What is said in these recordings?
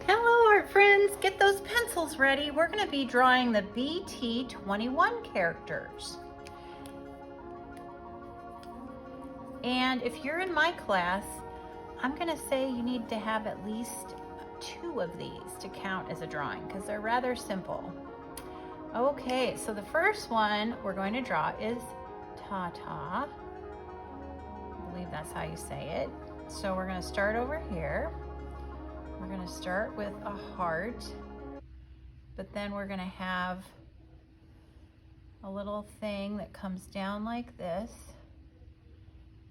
Hello art friends, get those pencils ready. We're going to be drawing the BT21 characters. And if you're in my class, I'm going to say you need to have at least 2 of these to count as a drawing because they're rather simple. Okay, so the first one we're going to draw is Tata. I believe that's how you say it. So we're going to start over here. We're going to start with a heart, but then we're going to have a little thing that comes down like this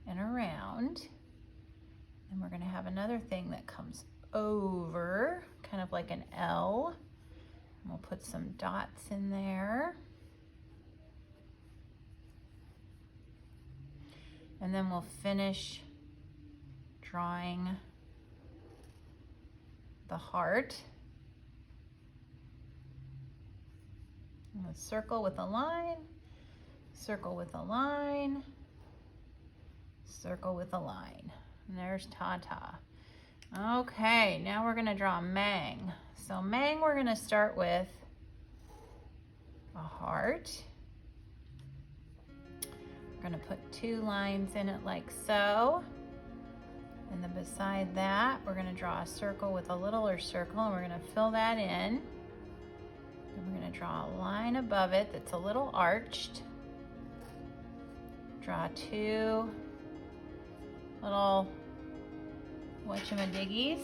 and around. And we're going to have another thing that comes over, kind of like an L. And we'll put some dots in there. And then we'll finish drawing the heart. A circle with a line, circle with a line, circle with a line. And there's Tata. Okay, now we're going to draw Mang. So Mang, we're going to start with a heart. We're going to put 2 lines in it like so. And then beside that, we're going to draw a circle with a littler circle, and we're going to fill that in. And we're going to draw a line above it that's a little arched. Draw 2 little whatchamadiggies.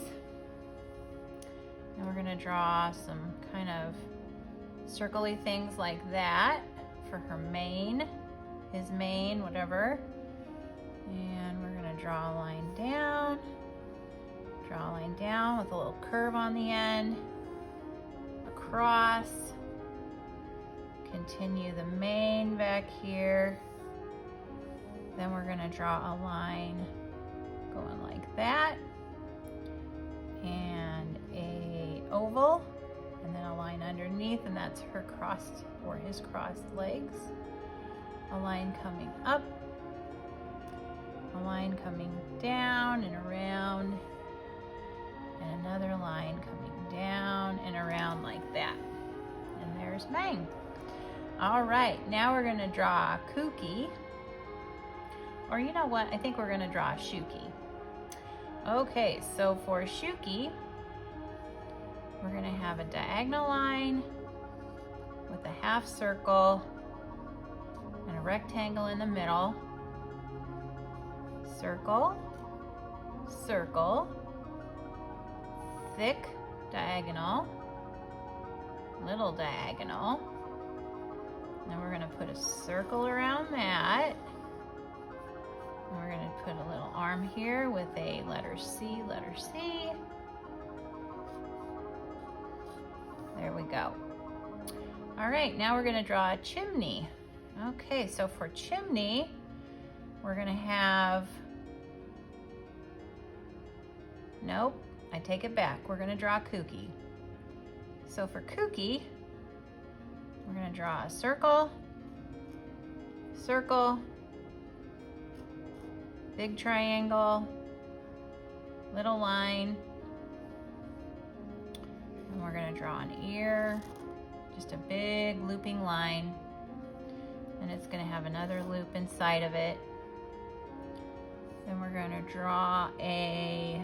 And we're going to draw some kind of circly things like that for her mane, his mane, whatever. And we're going to draw a line down with a little curve on the end, across, continue the mane back here. Then we're going to draw a line going like that, and a oval, and then a line underneath, and that's her crossed or his crossed legs. A line coming up, a line coming down and around, and another line coming down and around like that. And there's Mang. All right, now we're going to draw Kooky. Or you know what? I think we're going to draw Shuki. Okay, so for Shuki, we're going to have a diagonal line with a half circle and a rectangle in the middle. Circle, circle, thick diagonal, little diagonal. Then we're going to put a circle around that. And we're going to put a little arm here with a letter C, letter C. There we go. All right, now we're going to draw a chimney. Okay, so for chimney, we're going to have, nope, I take it back. We're going to draw Kooky. So for Kooky, we're going to draw a circle, circle, big triangle, little line, and we're going to draw an ear, just a big looping line, and it's going to have another loop inside of it. Then we're going to draw a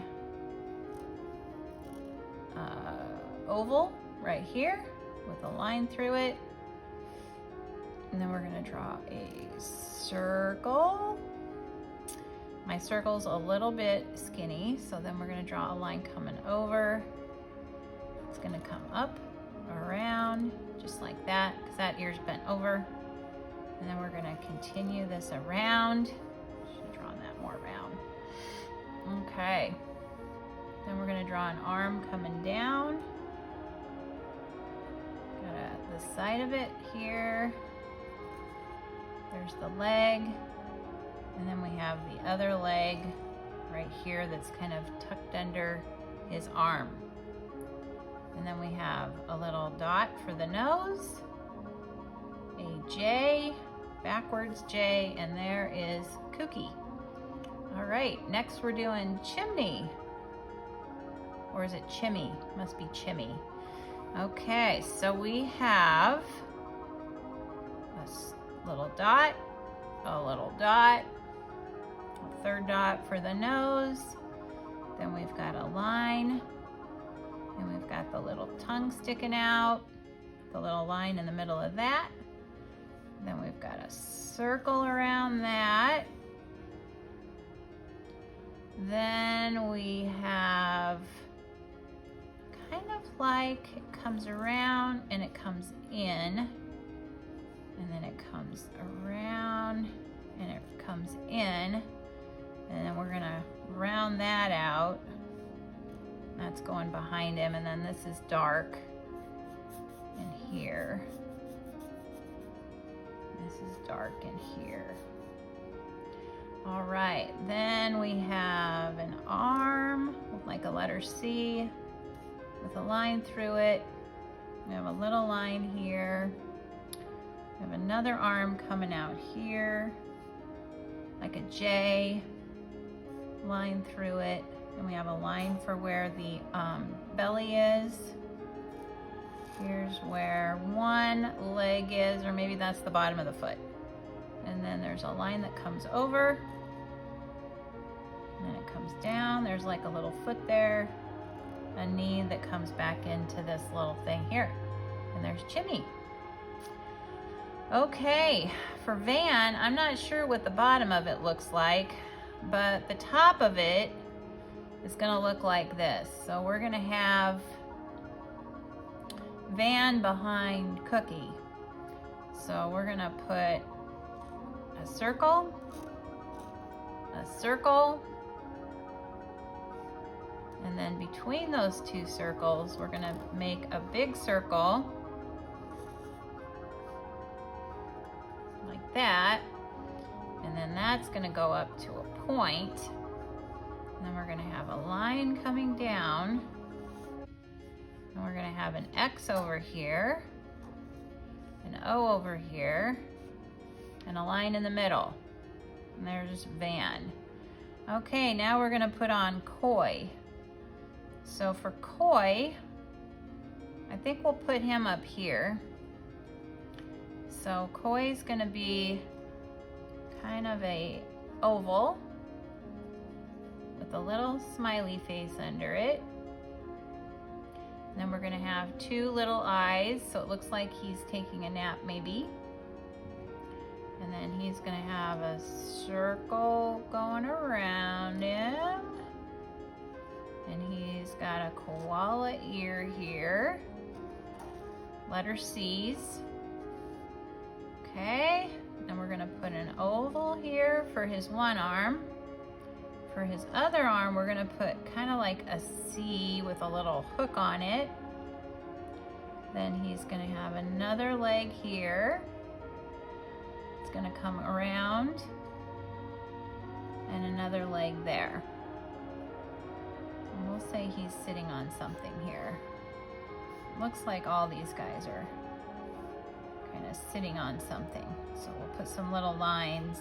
oval right here with a line through it. And then we're going to draw a circle. My circle's a little bit skinny, so then we're going to draw a line coming over. It's going to come up, around, just like that, because that ear's bent over. And then we're going to continue this around. Should have drawn that more round. Okay. Then we're going to draw an arm coming down. Got the side of it here. There's the leg. And then we have the other leg right here that's kind of tucked under his arm. And then we have a little dot for the nose, a J, backwards J, and there is Kooky. All right, next we're doing Chimney. Or is it Chimney? Must be Chimney. Okay, so we have a little dot, a little dot, a third dot for the nose. Then we've got a line, and we've got the little tongue sticking out, the little line in the middle of that. Then we've got a circle around that. Then we have kind of like it comes around and it comes in, and then it comes around and it comes in, and then we're gonna round that out. That's going behind him, and then this is dark in here. This is dark in here. All right, then we have an arm with like a letter C with a line through it. We have a little line here. We have another arm coming out here, like a J, line through it. And we have a line for where the belly is. Here's where one leg is, or maybe that's the bottom of the foot. And then there's a line that comes over, and then it comes down. There's like a little foot there, a knee that comes back into this little thing here. And there's Chimney. Okay, for Van, I'm not sure what the bottom of it looks like, but the top of it is gonna look like this. So we're gonna have Van behind Cookie. So we're gonna put a circle, and then between those two circles, we're gonna make a big circle, like that, and then that's gonna go up to a point, and then we're gonna have a line coming down, and we're gonna have an X over here, an O over here, and a line in the middle. And there's Van. Okay, now we're gonna put on Koi. So for Koi, I think we'll put him up here. So Koi's gonna be kind of a oval with a little smiley face under it. And then we're gonna have two little eyes, so it looks like he's taking a nap maybe. And then he's gonna have a circle going around him. And he's got a koala ear here. Letter C's. Okay, and we're gonna put an oval here for his one arm. For his other arm, we're gonna put kind of like a C with a little hook on it. Then he's gonna have another leg here. It's gonna come around, and another leg there. And we'll say he's sitting on something here. Looks like all these guys are kind of sitting on something. So we'll put some little lines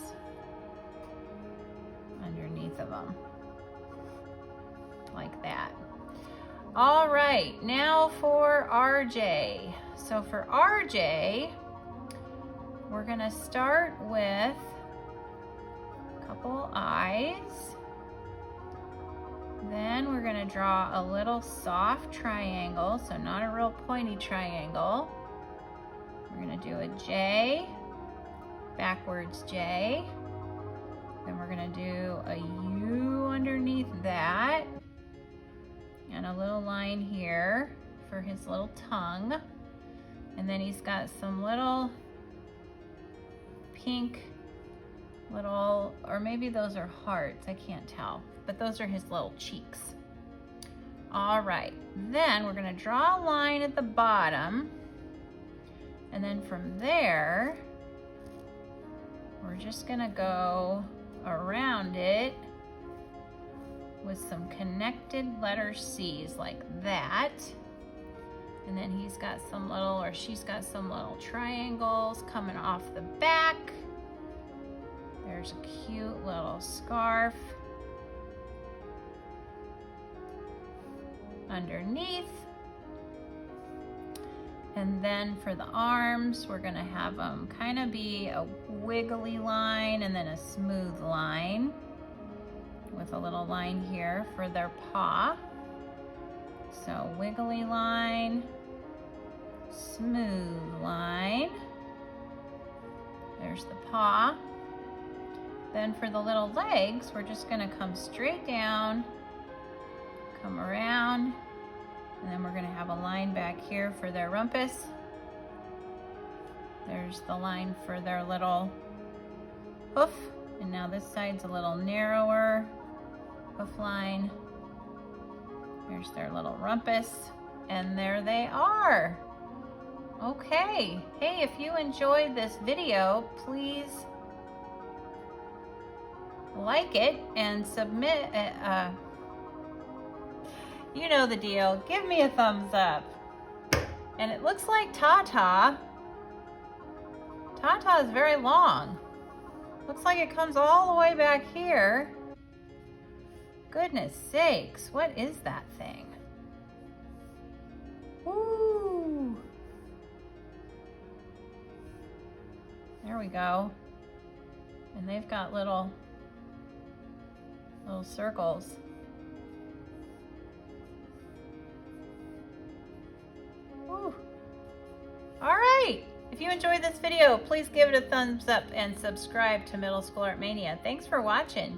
underneath of them, like that. All right, now for RJ. So for RJ, we're gonna start with a couple eyes. Then we're gonna draw a little soft triangle, so not a real pointy triangle. We're gonna do a J, backwards J. Then we're gonna do a U underneath that, and a little line here for his little tongue. And then he's got some little pink little, or maybe those are hearts, I can't tell, but those are his little cheeks. All right, then we're gonna draw a line at the bottom, and then from there, we're just gonna go around it with some connected letter C's like that. And then he's got some little, or she's got some little triangles coming off the back. There's a cute little scarf. underneath. And then for the arms, we're gonna have them kind of be a wiggly line and then a smooth line with a little line here for their paw. So wiggly line, smooth line. There's the paw. Then for the little legs, we're just gonna come straight down, come around, and then we're gonna have a line back here for their rumpus. There's the line for their little hoof. And now this side's a little narrower hoof line. There's their little rumpus. And there they are. Okay. Hey, if you enjoyed this video, please like it and submit. You know the deal. Give me a thumbs up. And it looks like Tata is very long. Looks like it comes all the way back here. Goodness sakes, what is that thing? Woo! There we go. And they've got little circles. Woo. All right. If you enjoyed this video, please give it a thumbs up and subscribe to Middle School Art Mania. Thanks for watching.